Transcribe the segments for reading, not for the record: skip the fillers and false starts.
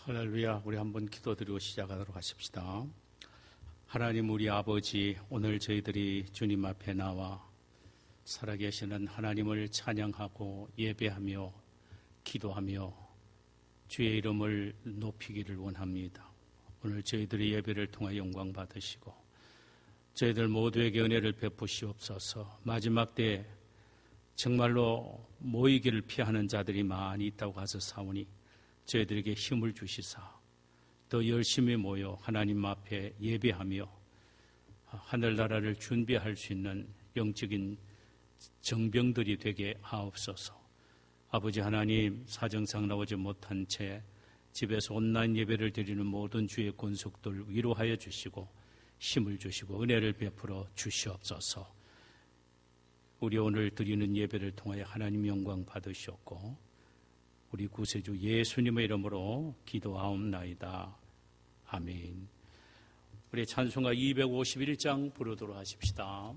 할렐루야. 우리 한번 기도드리고 시작하도록 하십시다. 하나님 우리 아버지, 오늘 저희들이 주님 앞에 나와 살아계시는 하나님을 찬양하고 예배하며 기도하며 주의 이름을 높이기를 원합니다. 오늘 저희들의 예배를 통해 영광 받으시고 저희들 모두에게 은혜를 베푸시옵소서. 마지막 때에 정말로 모이기를 피하는 자들이 많이 있다고 하서 사오니 저희들에게 힘을 주시사 더 열심히 모여 하나님 앞에 예배하며 하늘나라를 준비할 수 있는 영적인 정병들이 되게 하옵소서. 아버지 하나님, 사정상 나오지 못한 채 집에서 온라인 예배를 드리는 모든 주의 권속들 위로하여 주시고 힘을 주시고 은혜를 베풀어 주시옵소서. 우리 오늘 드리는 예배를 통하여 하나님 영광 받으시옵고 우리 구세주 예수님의 이름으로 기도하옵나이다. 아멘. 우리 찬송가 251장 부르도록 하십시다.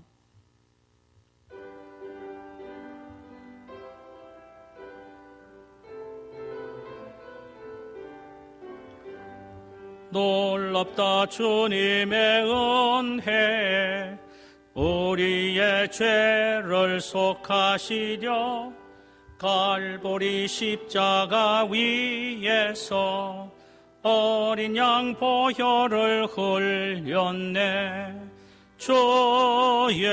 놀랍다 주님의 은혜, 우리의 죄를 속하시려 갈보리 십자가 위에서 어린 양 보혈을 흘렸네. 주의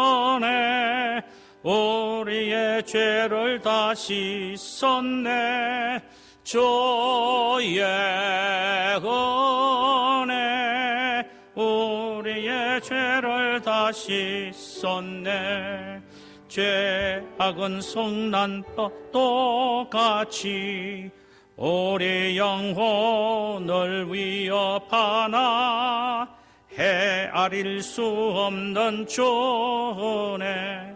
은혜 우리의 죄를 다 씻었네. 주의 은혜 우리의 죄를 다 씻었네. 죄악은 성난법 똑같이 우리 영혼을 위협하나 헤아릴 수 없는 주은혜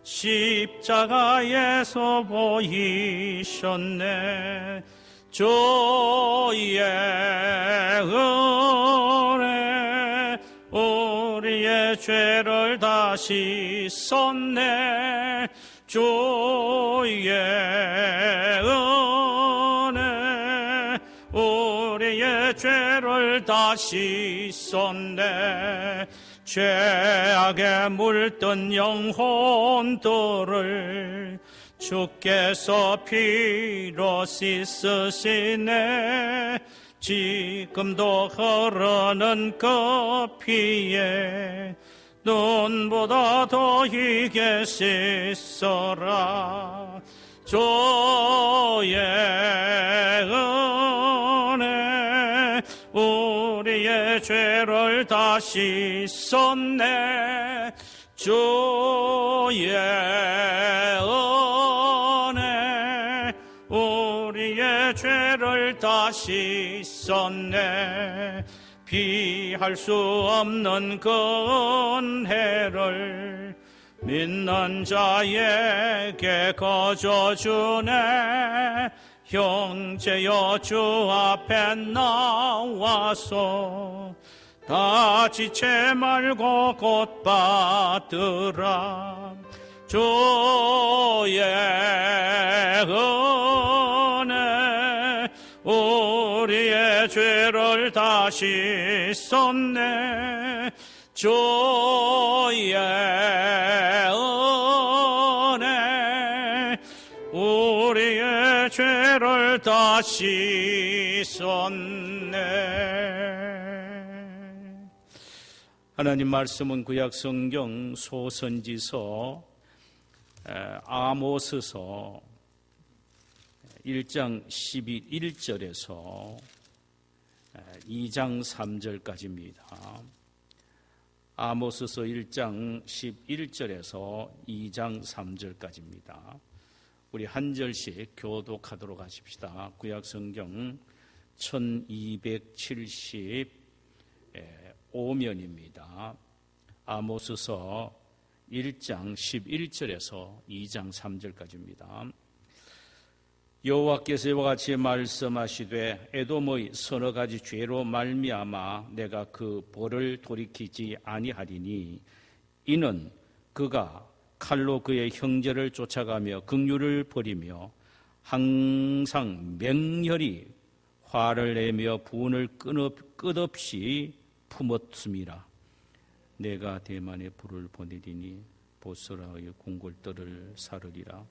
십자가에서 보이셨네. 주의 은혜 우리의 죄를 다 씻었네. 주의 은혜 우리의 죄를 다 씻었네. 죄악에 물든 영혼들을 주께서 피로 씻으시네. 지금도 흐르는 그 피에 눈보다 더 희게 씻어라. 주의 은혜 우리의 죄를 다 씻었네. 주의 은혜 우리의 죄를 다 씻었네. 피할 수 없는 그 은혜를 믿는 자에게 거저주네. 형제여 주 앞에 나와서 다 지체 말고 곧 받으라. 주의 은혜 우리의 죄를 다 씻었네. 주의 은혜 우리의 죄를 다 씻었네. 하나님 말씀은 구약 성경 소선지서 아모스서 1장 11절에서 2장 3절까지입니다. 아모스서 1장 11절에서 2장 3절까지입니다. 우리 한 절씩 교독하도록 하십시다. 구약 성경 1275면입니다. 아모스서 1장 11절에서 2장 3절까지입니다. 여호와께서 이와 같이 말씀하시되 에돔의 서너 가지 죄로 말미암아 내가 그 벌을 돌이키지 아니하리니 이는 그가 칼로 그의 형제를 쫓아가며 긍휼을 버리며 항상 맹렬히 화를 내며 분을 끝없이 품었음이라. 내가 대만에 불을 보내리니 보스라의 궁궐들을 사르리라.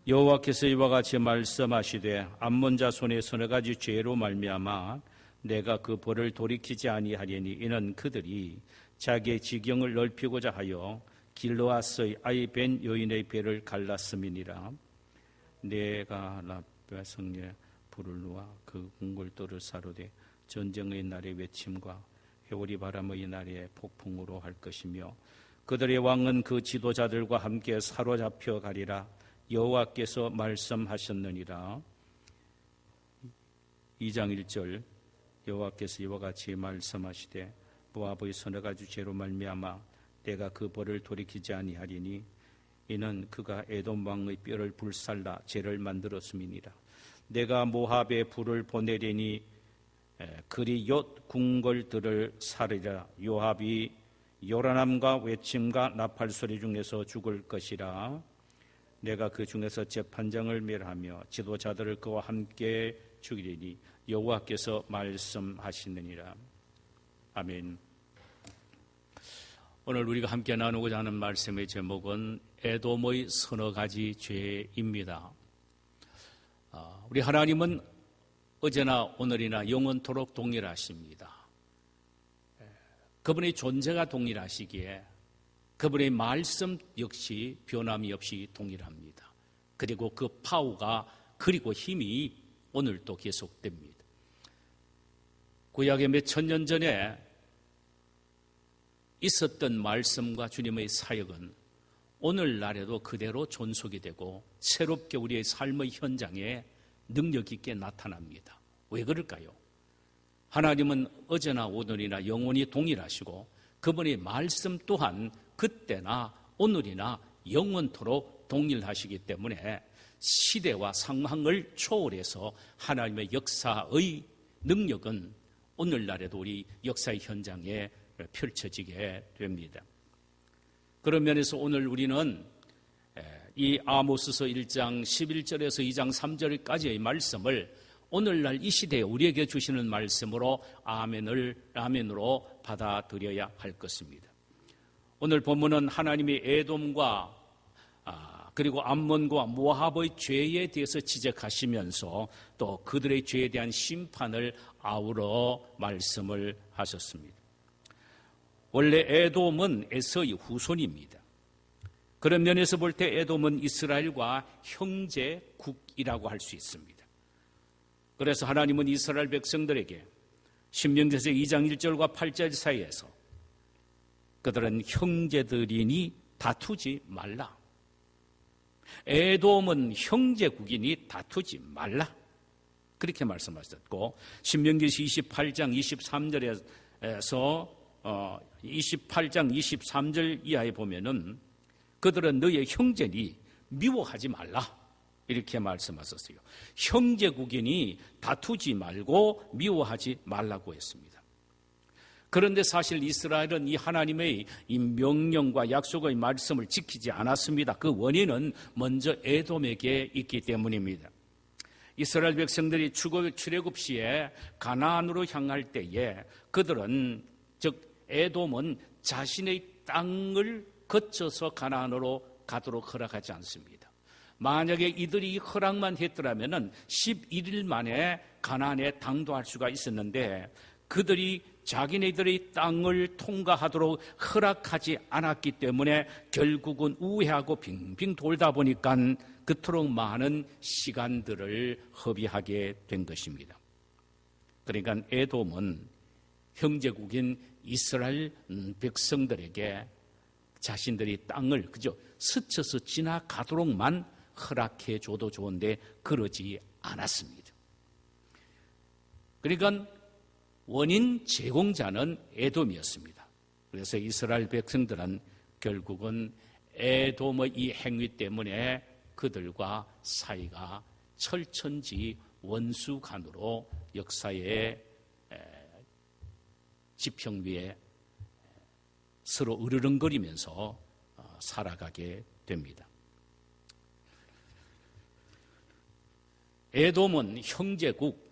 여호와께서 이와 같이 말씀하시되 암몬 자손의 서너 가지 죄로 말미암아 내가 그 벌을 돌이키지 아니하리니 이는 그들이 자기의 지경을 넓히고자 하여 길르앗의 아이 벤 여인의 배를 갈랐음이니라. 내가 라베 성에 불을 놓아 그 궁궐들을 사르되 전쟁의 날의 외침과 회오리 바람의 날의 폭풍으로 할 것이며 그들의 왕은 그 지도자들과 함께 사로잡혀 가리라. 여호와께서 말씀하셨느니라. 2장 1절 여호와께서 이와 같이 말씀하시되 모압의 서너 가지 죄로 말미암아 내가 그 벌을 돌이키지 아니하리니 이는 그가 에돔 왕의 뼈를 불살라 죄를 만들었음이니라. 내가 모압에 불을 보내리니 그리 옅 궁궐들을 사르리라. 요압이 요란함과 외침과 나팔 소리 중에서 죽을 것이라. 내가 그 중에서 재판장을 멸하며 지도자들을 그와 함께 죽이리니 여호와께서 말씀하시느니라. 아멘. 오늘 우리가 함께 나누고자 하는 말씀의 제목은 에돔의 서너 가지 죄입니다. 우리 하나님은 어제나 오늘이나 영원토록 동일하십니다. 그분의 존재가 동일하시기에 그분의 말씀 역시 변함이 없이 동일합니다. 그리고 그 파워가 그리고 힘이 오늘도 계속됩니다. 구약의 몇 천년 전에 있었던 말씀과 주님의 사역은 오늘날에도 그대로 존속이 되고 새롭게 우리의 삶의 현장에 능력 있게 나타납니다. 왜 그럴까요? 하나님은 어제나 오늘이나 영원히 동일하시고 그분의 말씀 또한 그때나 오늘이나 영원토록 동일하시기 때문에 시대와 상황을 초월해서 하나님의 역사의 능력은 오늘날에도 우리 역사의 현장에 펼쳐지게 됩니다. 그런 면에서 오늘 우리는 이 아모스서 1장 11절에서 2장 3절까지의 말씀을 오늘날 이 시대에 우리에게 주시는 말씀으로 아멘으로 받아들여야 할 것입니다. 오늘 본문은 하나님이 에돔과 그리고 암몬과 모압의 죄에 대해서 지적하시면서 또 그들의 죄에 대한 심판을 아우러 말씀을 하셨습니다. 원래 에돔은 에서의 후손입니다. 그런 면에서 볼 때 에돔은 이스라엘과 형제국이라고 할 수 있습니다. 그래서 하나님은 이스라엘 백성들에게 신명기서 2장 1절과 8절 사이에서 그들은 형제들이니 다투지 말라. 에돔은 형제국이니 다투지 말라. 그렇게 말씀하셨고 신명기서 28장 23절에서 28장 23절 이하에 보면은 그들은 너의 형제니 미워하지 말라. 이렇게 말씀하셨어요. 형제국이니 다투지 말고 미워하지 말라고 했습니다. 그런데 사실 이스라엘은 이 하나님의 이 명령과 약속의 말씀을 지키지 않았습니다. 그 원인은 먼저 에돔에게 있기 때문입니다. 이스라엘 백성들이 출애굽 시에 가나안으로 향할 때에 그들은 즉 에돔은 자신의 땅을 거쳐서 가나안으로 가도록 허락하지 않습니다. 만약에 이들이 허락만 했더라면 11일 만에 가나안에 당도할 수가 있었는데 그들이 자기네들의 땅을 통과하도록 허락하지 않았기 때문에 결국은 우회하고 빙빙 돌다 보니까 그토록 많은 시간들을 허비하게 된 것입니다. 그러니까 에돔은 형제국인 이스라엘 백성들에게 자신들이 땅을 그저 스쳐서 지나가도록만 허락해 줘도 좋은데 그러지 않았습니다. 그러니까 원인 제공자는 에돔이었습니다. 그래서 이스라엘 백성들은 결국은 에돔의 이 행위 때문에 그들과 사이가 철천지 원수간으로 역사의 지평 위에 서로 으르렁거리면서 살아가게 됩니다. 에돔은 형제국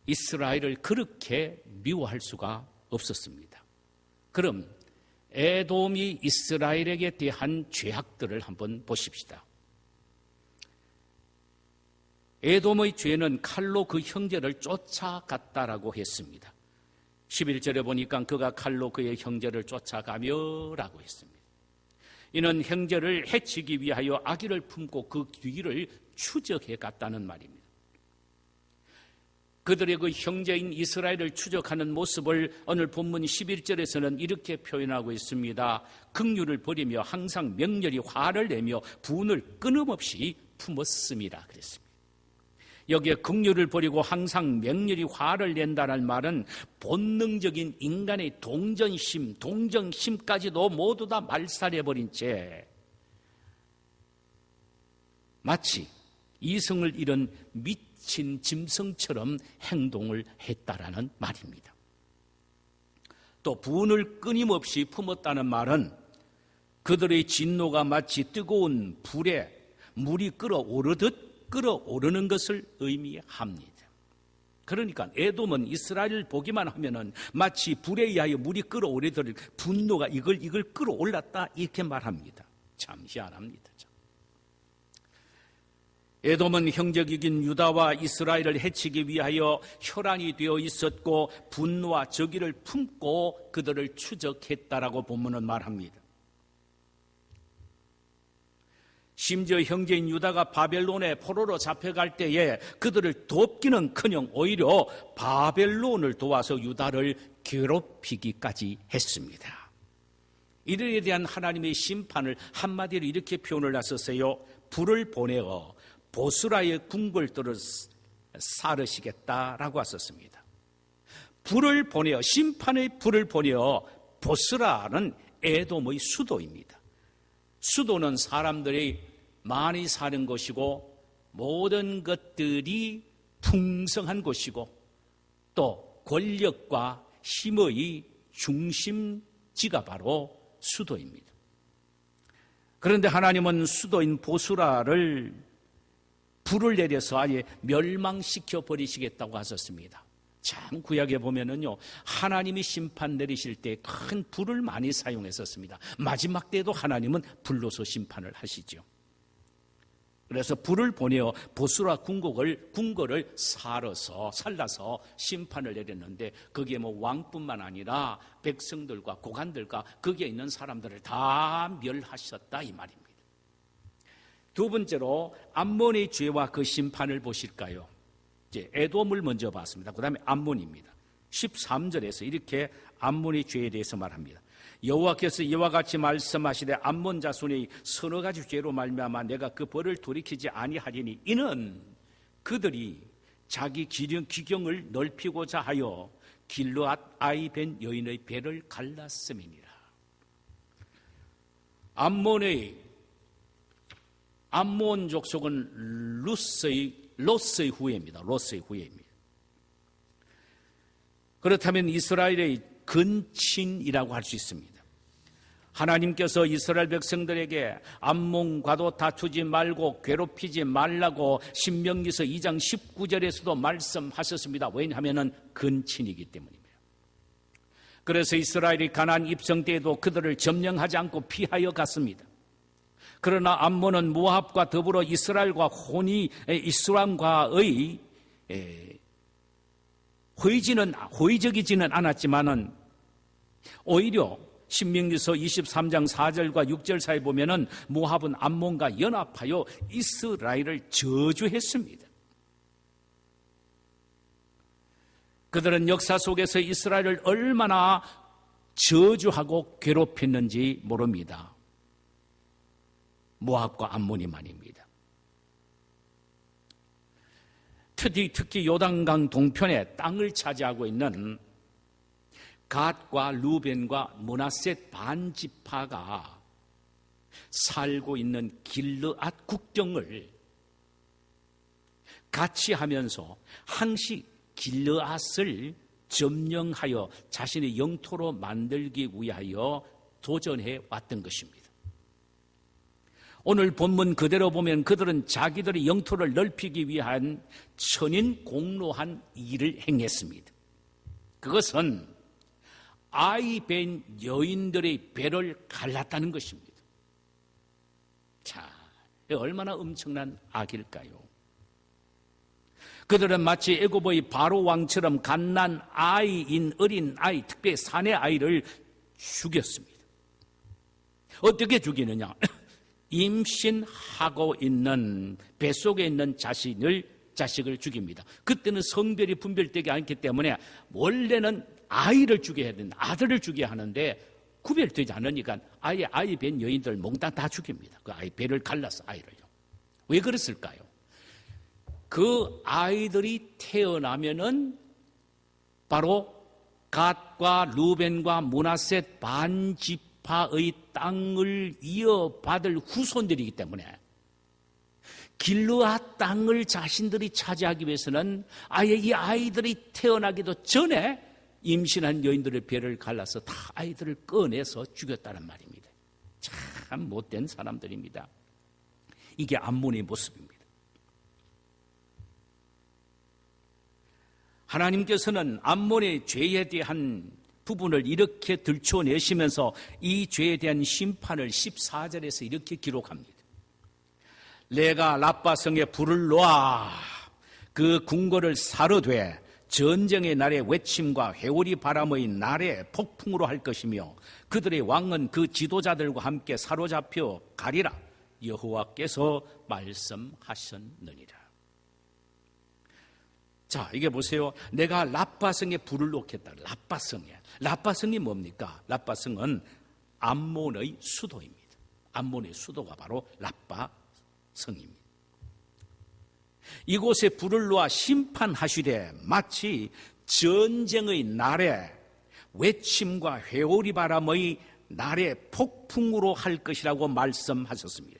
이스라엘을 그렇게 미워할 수가 없었습니다. 그럼 에돔이 이스라엘에게 대한 죄악들을 한번 보십시다. 에돔의 죄는 칼로 그 형제를 쫓아갔다라고 했습니다. 11절에 보니까 그가 칼로 그의 형제를 쫓아가며 라고 했습니다. 이는 형제를 해치기 위하여 악의를 품고 그 뒤를 추적해 갔다는 말입니다. 그들의 그 형제인 이스라엘을 추적하는 모습을 오늘 본문 11절에서는 이렇게 표현하고 있습니다. 긍휼을 버리며 항상 맹렬히 화를 내며 분을 끊임없이 품었습니다. 그랬습니다. 여기에 긍휼을 버리고 항상 맹렬히 화를 낸다는 말은 본능적인 인간의 동정심, 동정심까지도 모두 다 말살해버린 채 마치 이성을 잃은 미친 짐승처럼 행동을 했다라는 말입니다. 또 분을 끊임없이 품었다는 말은 그들의 진노가 마치 뜨거운 불에 물이 끓어오르듯 끓어오르는 것을 의미합니다. 그러니까 에돔은 이스라엘을 보기만 하면은 마치 불에 의하여 물이 끓어오르듯 분노가 이걸 끌어올랐다 이렇게 말합니다. 참 희한합니다. 에돔은 형제국인 유다와 이스라엘을 해치기 위하여 혈안이 되어 있었고 분노와 적의를 품고 그들을 추적했다라고 본문은 말합니다. 심지어 형제인 유다가 바벨론의 포로로 잡혀갈 때에 그들을 돕기는커녕 오히려 바벨론을 도와서 유다를 괴롭히기까지 했습니다. 이들에 대한 하나님의 심판을 한마디로 이렇게 표현을 하셨어요. 불을 보내어 보스라의 궁궐들을 사르시겠다라고 하셨습니다. 불을 보내어 심판의 불을 보내어 보스라는 에돔의 수도입니다. 수도는 사람들이 많이 사는 곳이고 모든 것들이 풍성한 곳이고 또 권력과 힘의 중심지가 바로 수도입니다. 그런데 하나님은 수도인 보스라를 불을 내려서 아예 멸망시켜 버리시겠다고 하셨습니다. 참 구약에 보면은요 하나님이 심판 내리실 때 큰 불을 많이 사용했었습니다. 마지막 때도 하나님은 불로서 심판을 하시죠. 그래서 불을 보내어 보스라 궁궐을 살라서 심판을 내렸는데 거기에 뭐 왕뿐만 아니라 백성들과 고관들과 거기에 있는 사람들을 다 멸하셨다 이 말입니다. 두 번째로 암몬의 죄와 그 심판을 보실까요? 이제 에돔을 먼저 봤습니다. 그 다음에 암몬입니다. 13절에서 이렇게 암몬의 죄에 대해서 말합니다. 여호와께서 이와 같이 말씀하시되 암몬 자손의 서너 가지 죄로 말미암아 내가 그 벌을 돌이키지 아니하리니 이는 그들이 자기 기경을 넓히고자 하여 길르앗 아이 벤 여인의 배를 갈랐음이니라. 암몬 족속은 롯의 후예입니다. 롯의 후예입니다. 그렇다면 이스라엘의 근친이라고 할 수 있습니다. 하나님께서 이스라엘 백성들에게 암몬과도 다투지 말고 괴롭히지 말라고 신명기서 2장 19절에서도 말씀하셨습니다. 왜냐하면 근친이기 때문입니다. 그래서 이스라엘이 가나안 입성 때에도 그들을 점령하지 않고 피하여 갔습니다. 그러나 암몬은 모압과 더불어 이스라엘과의 호의적이지는 않았지만은 오히려 신명기서 23장 4절과 6절 사이에 보면은 모압은 암몬과 연합하여 이스라엘을 저주했습니다. 그들은 역사 속에서 이스라엘을 얼마나 저주하고 괴롭혔는지 모릅니다. 모압과 암몬이 말입니다. 특히 요단강 동편에 땅을 차지하고 있는 갓과 루벤과 므낫셋 반지파가 살고 있는 길르앗 국경을 같이 하면서 항시 길르앗을 점령하여 자신의 영토로 만들기 위하여 도전해 왔던 것입니다. 오늘 본문 그대로 보면 그들은 자기들의 영토를 넓히기 위한 천인공로한 일을 행했습니다. 그것은 아이 뵌 여인들의 배를 갈랐다는 것입니다. 자, 얼마나 엄청난 악일까요? 그들은 마치 애굽의 바로 왕처럼 갓난 아이인 어린 아이, 특히 사내 아이를 죽였습니다. 어떻게 죽이느냐? 임신하고 있는 뱃속에 있는 자식을 죽입니다. 그때는 성별이 분별되지 않기 때문에 원래는 아이를 죽여야 되는, 아들을 죽여야 하는데 구별되지 않으니까 아예 아이 뵌 여인들 몽땅 다 죽입니다. 그 아이 배를 갈라서 아이를요. 왜 그랬을까요? 그 아이들이 태어나면은 바로 갓과 루벤과 므낫셋 반지파의 땅을 이어받을 후손들이기 때문에 길르앗 땅을 자신들이 차지하기 위해서는 아예 이 아이들이 태어나기도 전에 임신한 여인들의 배를 갈라서 다 아이들을 꺼내서 죽였다는 말입니다. 참 못된 사람들입니다. 이게 암몬의 모습입니다. 하나님께서는 암몬의 죄에 대한 부분을 이렇게 들춰내시면서 이 죄에 대한 심판을 14절에서 이렇게 기록합니다. 내가 라빠성에 불을 놓아 그 궁궐을 사르되 전쟁의 날에 외침과 회오리 바람의 날에 폭풍으로 할 것이며 그들의 왕은 그 지도자들과 함께 사로잡혀 가리라 여호와께서 말씀하셨느니라. 자, 이게 보세요. 내가 라빠성에 불을 놓겠다. 라빠성이 뭡니까? 라빠성은 암몬의 수도입니다. 암몬의 수도가 바로 라빠성입니다. 이곳에 불을 놓아 심판하시되 마치 전쟁의 날에 외침과 회오리 바람의 날에 폭풍으로 할 것이라고 말씀하셨습니다.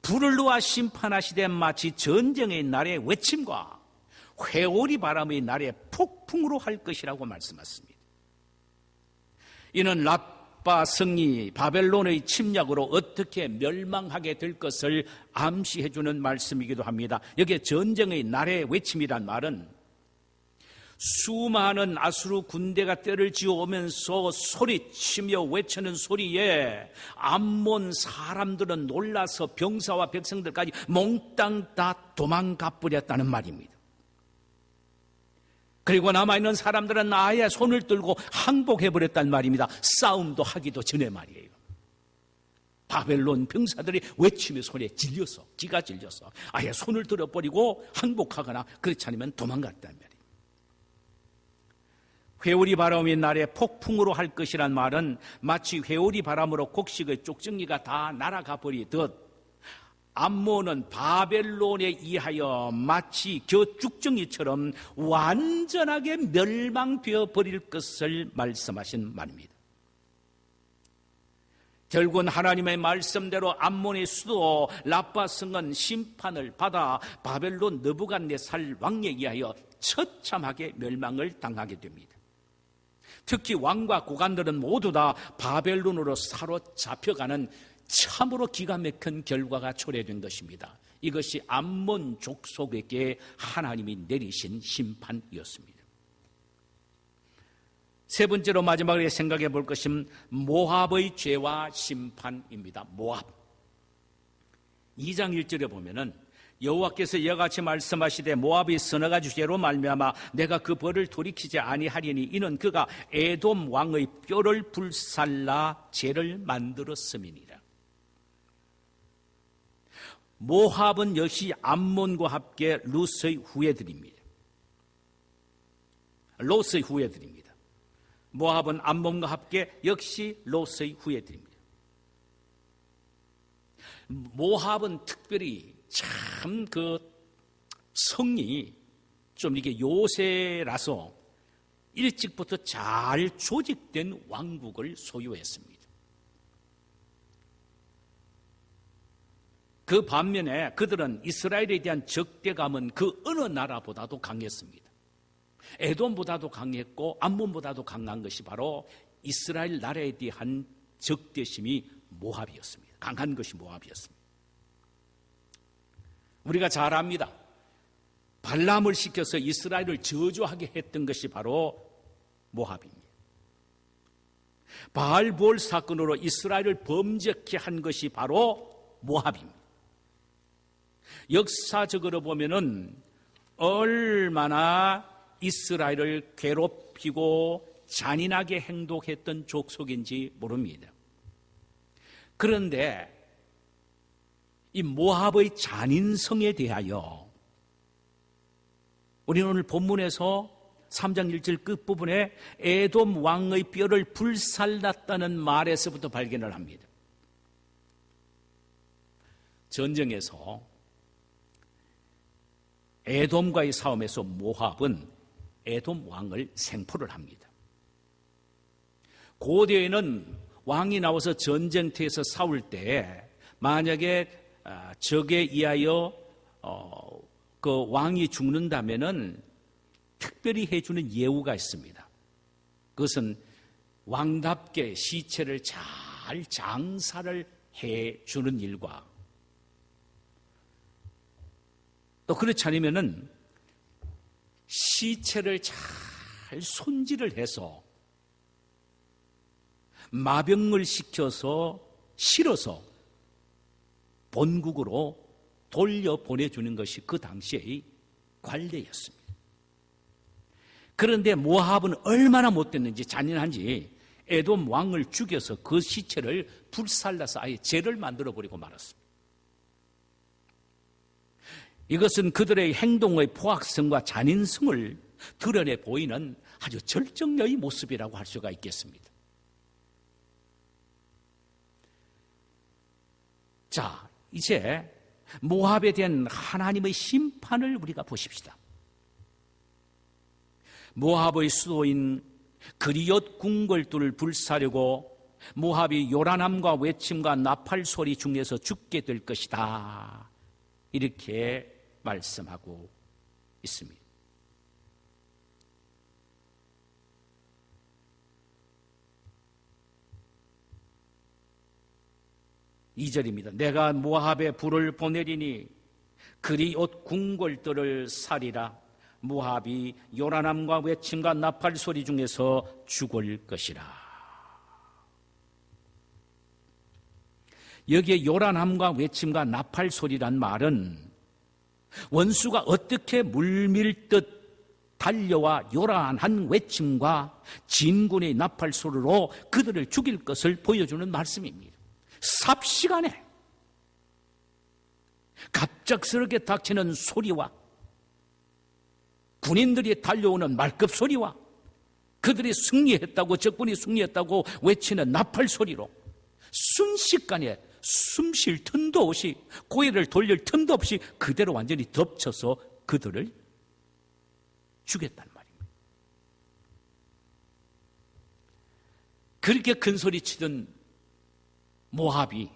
불을 놓아 심판하시되 마치 전쟁의 날에 외침과 회오리 바람의 날에 폭풍으로 할 것이라고 말씀하셨습니다. 이는 라빠 성이 바벨론의 침략으로 어떻게 멸망하게 될 것을 암시해 주는 말씀이기도 합니다. 여기에 전쟁의 날의 외침이란 말은 수많은 아수르 군대가 때를 지어오면서 소리치며 외치는 소리에 암몬 사람들은 놀라서 병사와 백성들까지 몽땅 다 도망가 버렸다는 말입니다. 그리고 남아있는 사람들은 아예 손을 들고 항복해버렸단 말입니다. 싸움도 하기도 전에 말이에요. 바벨론 병사들이 외치며 소리에 질려서, 기가 질려서 아예 손을 들어버리고 항복하거나 그렇지 않으면 도망갔단 말이에요. 회오리 바람의 날에 폭풍으로 할 것이란 말은 마치 회오리 바람으로 곡식의 쪽정리가 다 날아가 버리듯 암몬은 바벨론에 의하여 마치 겨죽정이처럼 완전하게 멸망되어 버릴 것을 말씀하신 말입니다. 결국은 하나님의 말씀대로 암몬의 수도 라빠성은 심판을 받아 바벨론 느부갓네살 왕에 의하여 처참하게 멸망을 당하게 됩니다. 특히 왕과 고관들은 모두 다 바벨론으로 사로잡혀가는 참으로 기가 막힌 결과가 초래된 것입니다. 이것이 암몬 족속에게 하나님이 내리신 심판이었습니다. 세 번째로 마지막으로 생각해 볼 것은 모압의 죄와 심판입니다. 모압. 2장 1절에 보면은 여호와께서 이와 같이 말씀하시되 모압이 서너 가지 죄로 말미암아 내가 그 벌을 돌이키지 아니하리니 이는 그가 에돔 왕의 뼈를 불살라 죄를 만들었음이니라. 모압은 역시 암몬과 함께 롯의 후예들입니다. 모압은 암몬과 함께 역시 롯의 후예들입니다. 모압은 특별히 참 그 성이 좀 이게 요새라서 일찍부터 잘 조직된 왕국을 소유했습니다. 그 반면에 그들은 이스라엘에 대한 적대감은 그 어느 나라보다도 강했습니다. 에돔보다도 강했고 암몬보다도 강한 것이 바로 이스라엘 나라에 대한 적대심이 모압이었습니다. 강한 것이 모압이었습니다. 우리가 잘 압니다. 발람을 시켜서 이스라엘을 저주하게 했던 것이 바로 모압입니다. 바알볼 사건으로 이스라엘을 범죄케 한 것이 바로 모압입니다. 역사적으로 보면은 얼마나 이스라엘을 괴롭히고 잔인하게 행동했던 족속인지 모릅니다. 그런데 이 모압의 잔인성에 대하여 우리는 오늘 본문에서 3장 1절 끝부분에 에돔 왕의 뼈를 불살랐다는 말에서부터 발견을 합니다. 전쟁에서 에돔과의 싸움에서 모압은 에돔 왕을 생포를 합니다. 고대에는 왕이 나와서 전쟁터에서 싸울 때 만약에 적에 의하여 그 왕이 죽는다면은 특별히 해주는 예우가 있습니다. 그것은 왕답게 시체를 잘 장사를 해주는 일과 또 그렇지 않으면은 시체를 잘 손질을 해서 마병을 시켜서 실어서 본국으로 돌려보내주는 것이 그 당시의 관례였습니다. 그런데 모압은 얼마나 못됐는지 잔인한지 에돔 왕을 죽여서 그 시체를 불살라서 아예 죄를 만들어버리고 말았습니다. 이것은 그들의 행동의 포악성과 잔인성을 드러내 보이는 아주 절정의 모습이라고 할 수가 있겠습니다. 자, 이제 모압에 대한 하나님의 심판을 우리가 보십시다. 모압의 수도인 그리엇 궁궐들을 불사르고 모압이 요란함과 외침과 나팔 소리 중에서 죽게 될 것이다. 이렇게 말씀하고 있습니다. (2절입니다) 내가 모압에 불을 보내리니 그리옷 궁궐들을 살리라. 모압이 요란함과 외침과 나팔 소리 중에서 죽을 것이라. 여기에 요란함과 외침과 나팔 소리란 말은 원수가 어떻게 물밀듯 달려와 요란한 외침과 진군의 나팔 소리로 그들을 죽일 것을 보여주는 말씀입니다. 삽시간에 갑작스럽게 닥치는 소리와 군인들이 달려오는 말급 소리와 그들이 승리했다고 적군이 승리했다고 외치는 나팔 소리로 순식간에 숨 쉴 틈도 없이 고개를 돌릴 틈도 없이 그대로 완전히 덮쳐서 그들을 죽였단 말입니다. 그렇게 큰 소리 치던 모압이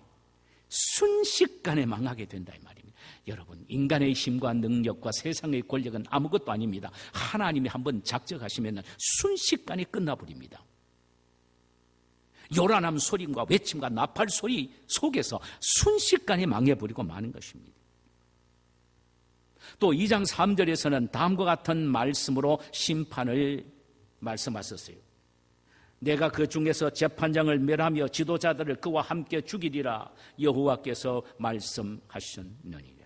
순식간에 망하게 된다 이 말입니다. 여러분, 인간의 힘과 능력과 세상의 권력은 아무것도 아닙니다. 하나님이 한번 작정하시면 순식간에 끝나버립니다. 요란함 소리와 외침과 나팔 소리 속에서 순식간에 망해버리고 마는 것입니다. 또 2장 3절에서는 다음과 같은 말씀으로 심판을 말씀하셨어요. 내가 그 중에서 재판장을 멸하며 지도자들을 그와 함께 죽이리라. 여호와께서 말씀하셨느니라.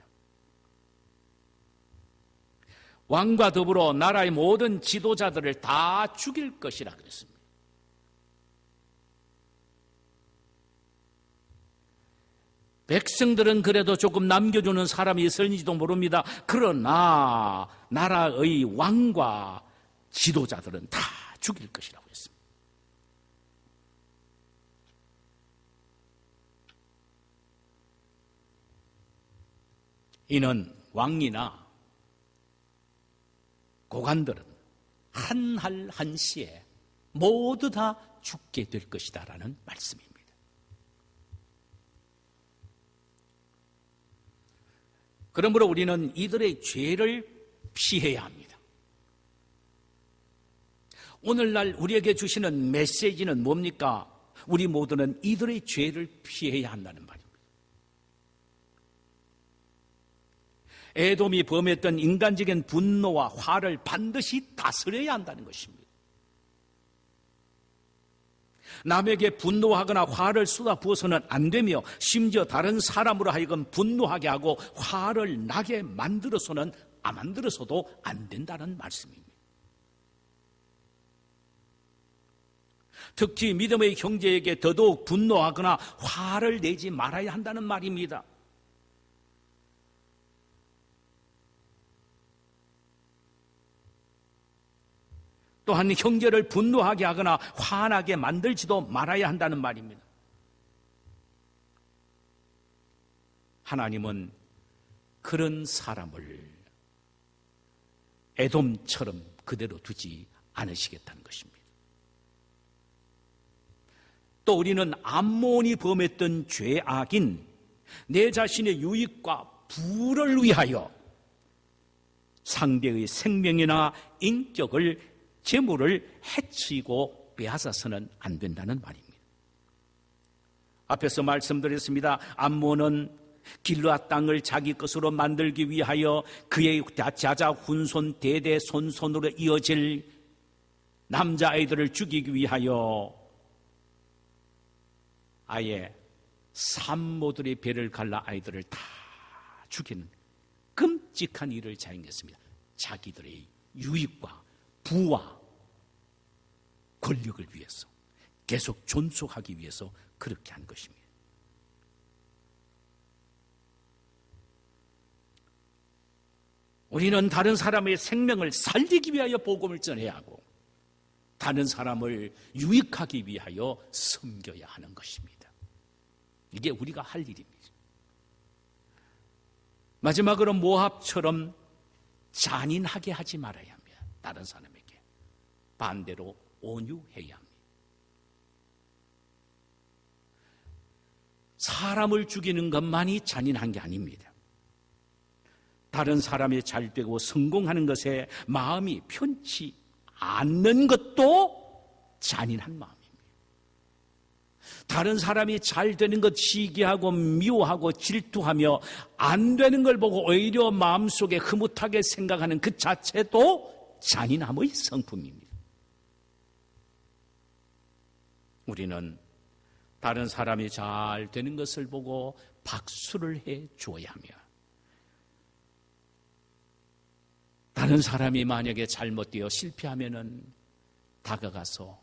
왕과 더불어 나라의 모든 지도자들을 다 죽일 것이라 그랬습니다. 백성들은 그래도 조금 남겨주는 사람이 있을지도 모릅니다. 그러나 나라의 왕과 지도자들은 다 죽일 것이라고 했습니다. 이는 왕이나 고관들은 한 할 한시에 모두 다 죽게 될 것이다라는 말씀입니다. 그러므로 우리는 이들의 죄를 피해야 합니다. 오늘날 우리에게 주시는 메시지는 뭡니까? 우리 모두는 이들의 죄를 피해야 한다는 말입니다. 에돔이 범했던 인간적인 분노와 화를 반드시 다스려야 한다는 것입니다. 남에게 분노하거나 화를 쏟아부어서는 안 되며 심지어 다른 사람으로 하여금 분노하게 하고 화를 나게 만들어서도 안 된다는 말씀입니다. 특히 믿음의 형제에게 더더욱 분노하거나 화를 내지 말아야 한다는 말입니다. 또한 형제를 분노하게 하거나 화나게 만들지도 말아야 한다는 말입니다. 하나님은 그런 사람을 에돔처럼 그대로 두지 않으시겠다는 것입니다. 또 우리는 암몬이 범했던 죄악인 내 자신의 유익과 부를 위하여 상대의 생명이나 인격을 재물을 해치고 빼앗아서는 안 된다는 말입니다. 앞에서 말씀드렸습니다. 암몬은 길르앗 땅을 자기 것으로 만들기 위하여 그의 자자 훈손 대대손손으로 이어질 남자아이들을 죽이기 위하여 아예 산모들의 배를 갈라 아이들을 다 죽이는 끔찍한 일을 자행했습니다. 자기들의 유익과 부와 권력을 위해서 계속 존속하기 위해서 그렇게 한 것입니다. 우리는 다른 사람의 생명을 살리기 위하여 복음을 전해야 하고 다른 사람을 유익하기 위하여 섬겨야 하는 것입니다. 이게 우리가 할 일입니다. 마지막으로 모압처럼 잔인하게 하지 말아야 합니다. 다른 사람에게 반대로 온유해야 합니다. 사람을 죽이는 것만이 잔인한 게 아닙니다. 다른 사람이 잘 되고 성공하는 것에 마음이 편치 않는 것도 잔인한 마음입니다. 다른 사람이 잘 되는 것 시기하고 미워하고 질투하며 안 되는 걸 보고 오히려 마음속에 흐뭇하게 생각하는 그 자체도 잔인함의 성품입니다. 우리는 다른 사람이 잘 되는 것을 보고 박수를 해 줘야 하며 다른 사람이 만약에 잘못되어 실패하면은 다가가서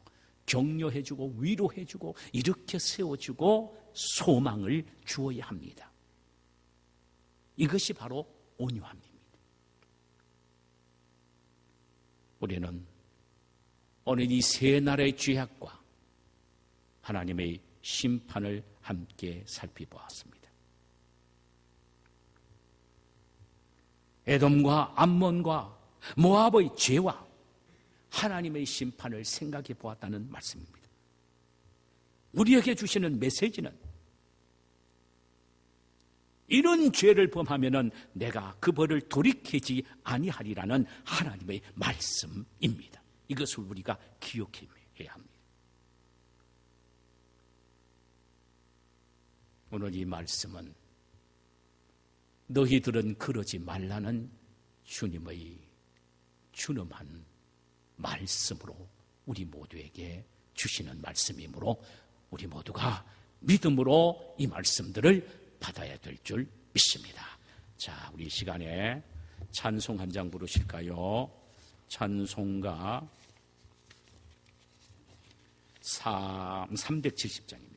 격려해주고 위로해주고 이렇게 세워주고 소망을 주어야 합니다. 이것이 바로 온유함입니다. 우리는 오늘 이 세 나라의 죄악과 하나님의 심판을 함께 살펴보았습니다. 에돔과 암몬과 모압의 죄와 하나님의 심판을 생각해 보았다는 말씀입니다. 우리에게 주시는 메시지는 이런 죄를 범하면은 내가 그 벌을 돌이키지 아니하리라는 하나님의 말씀입니다. 이것을 우리가 기억해야 합니다. 오늘 이 말씀은 너희들은 그러지 말라는 주님의 준엄한 말씀으로 우리 모두에게 주시는 말씀이므로 우리 모두가 믿음으로 이 말씀들을 받아야 될 줄 믿습니다. 자, 우리 시간에 찬송 한 장 부르실까요? 찬송가 370장입니다.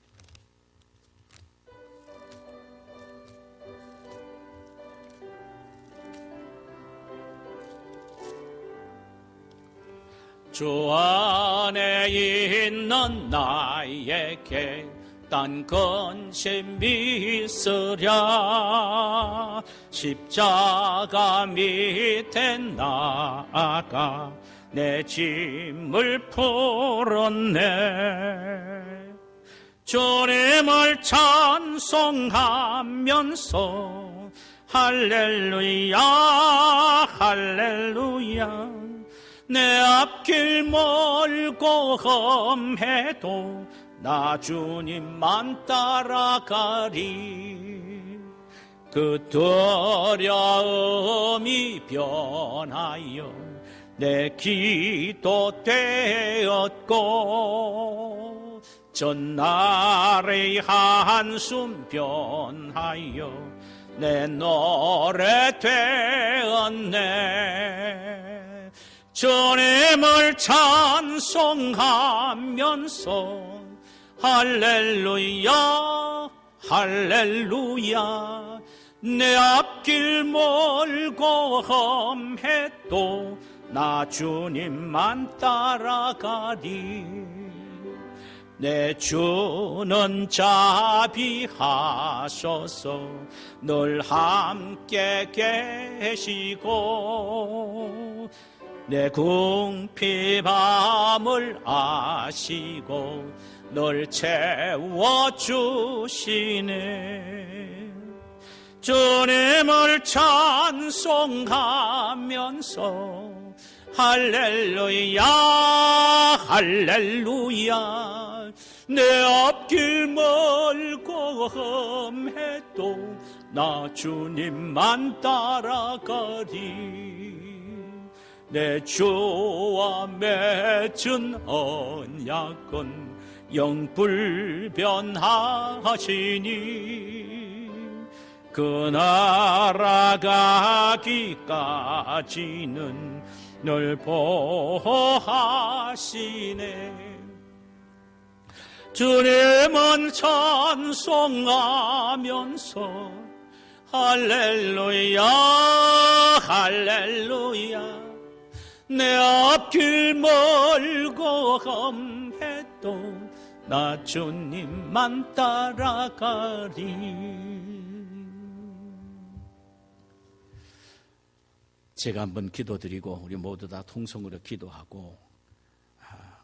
주 안에 있는 나에게 딴 근심이 있으랴 십자가 밑에 나아가 내 짐을 풀었네 주님을 찬송하면서 할렐루야 할렐루야 내 앞길 멀고 험해도 나 주님만 따라가리. 그 두려움이 변하여 내 기도 되었고 전날의 한숨 변하여 내 노래 되었네. 주님을 찬송하면서 할렐루야 할렐루야. 내 앞길 멀고 험해도 나 주님만 따라가리. 내 주는 자비하셔서 늘 함께 계시고 내 궁핍함을 아시고 늘 채워주시네. 주님을 찬송하면서 할렐루야 할렐루야. 내 앞길 멀고 험해도 나 주님만 따라가리. 내 주와 맺은 언약은 영불변하시니 그 나라 가기까지는 늘 보호하시네. 주님은 찬송하면서 할렐루야 할렐루야. 내 앞길 멀고 험해도 나 주님만 따라가리. 제가 한번 기도드리고 우리 모두 다 통성으로 기도하고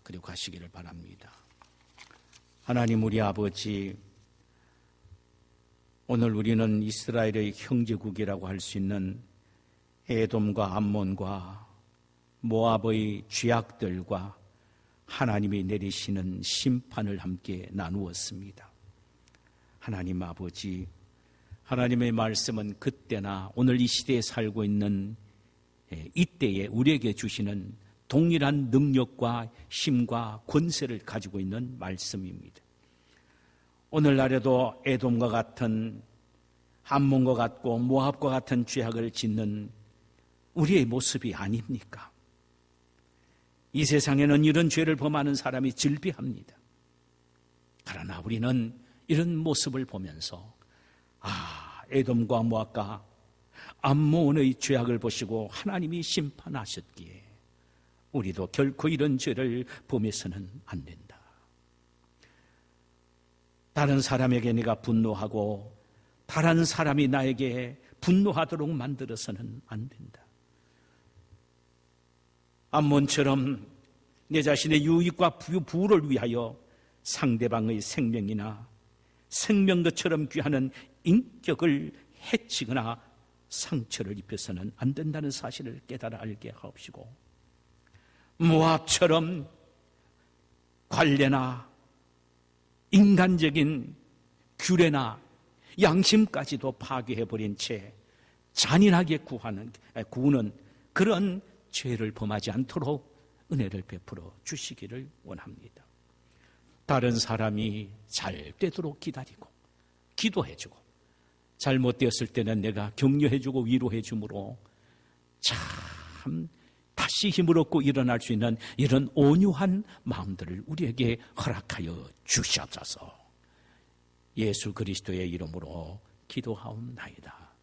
그리고 가시기를 바랍니다. 하나님 우리 아버지, 오늘 우리는 이스라엘의 형제국이라고 할 수 있는 에돔과 암몬과 모압의 죄악들과 하나님이 내리시는 심판을 함께 나누었습니다. 하나님 아버지, 하나님의 말씀은 그때나 오늘 이 시대에 살고 있는 이때에 우리에게 주시는 동일한 능력과 힘과 권세를 가지고 있는 말씀입니다. 오늘날에도 에돔과 같은, 암몬과 같고 모압과 같은 죄악을 짓는 우리의 모습이 아닙니까? 이 세상에는 이런 죄를 범하는 사람이 즐비합니다. 그러나 우리는 이런 모습을 보면서 에돔과 모압과 암몬의 죄악을 보시고 하나님이 심판하셨기에 우리도 결코 이런 죄를 범해서는 안 된다. 다른 사람에게 내가 분노하고 다른 사람이 나에게 분노하도록 만들어서는 안 된다. 암몬처럼 내 자신의 유익과 부를 위하여 상대방의 생명이나 생명것처럼 귀하는 인격을 해치거나 상처를 입혀서는 안 된다는 사실을 깨달아 알게 하옵시고, 모압처럼 관례나 인간적인 규례나 양심까지도 파괴해버린 채 잔인하게 구우는 그런 죄를 범하지 않도록 은혜를 베풀어 주시기를 원합니다. 다른 사람이 잘 되도록 기다리고 기도해주고 잘못되었을 때는 내가 격려해주고 위로해주므로 참 다시 힘을 얻고 일어날 수 있는 이런 온유한 마음들을 우리에게 허락하여 주시옵소서. 예수 그리스도의 이름으로 기도하옵나이다.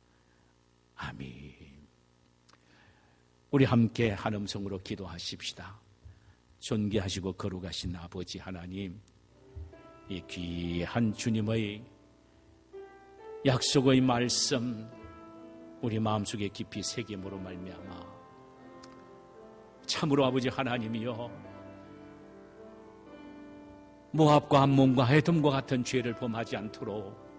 아멘. 우리 함께 한 음성으로 기도하십시다. 존귀하시고 거룩하신 아버지 하나님, 이 귀한 주님의 약속의 말씀 우리 마음속에 깊이 새김으로 말미암아 참으로 아버지 하나님이여, 모압과 암몬과 에돔과 같은 죄를 범하지 않도록